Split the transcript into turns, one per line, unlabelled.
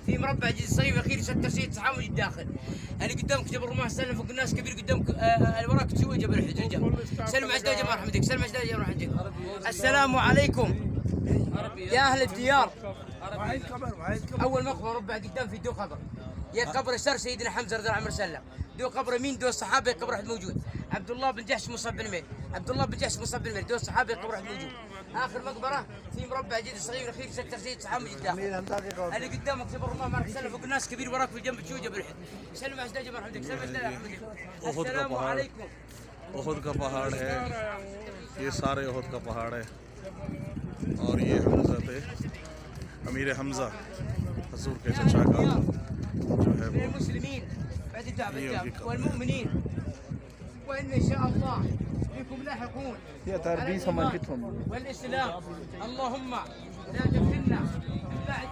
في مربع جديد صغير اخير سكر سيد تحامل الداخل. اللي قدامك جبل الرماح سلم فوق الناس كبير قدامك اللي وراك تسوي جبل الحجر. سلم على الدجاج الله يرحمك، سلم على الدجاج الله يرحمك. السلام عليكم يا اهل الديار. اول مقبره مربع قدام في دو قبر، يا قبر يسار سيدنا حمزه رضي الله عنه سلم، دو قبر يمين دو الصحابه قبر واحد موجود، عبد الله بن جحش مصعب بن عمير، عبد الله بن جحش مصعب بن عمير دو الصحابه قبر واحد موجود. اخر مقبره في مربع جديد صغير اخير سكر سيد صحابه الداخل. اللي قدامك جبل الرماح مالك سلم فوق الناس كبير وراك في الجنب تشوي جبل الحد. سلم على الدجاج الله يرحمك، سلم على الدجاج الله يرحمك. السلام عليكم.
ओहद का पहाड़ है, ये सारे ओहद का पहाड़ है और ये हमजा थे अमीर हमजा हजूर के चचा का जो है वो
المسلمين والمؤمنين وإن إن شاء الله بكم لاحقون
يا تربية سماكتهم
والإسلام. اللهم لا تفتنا بعد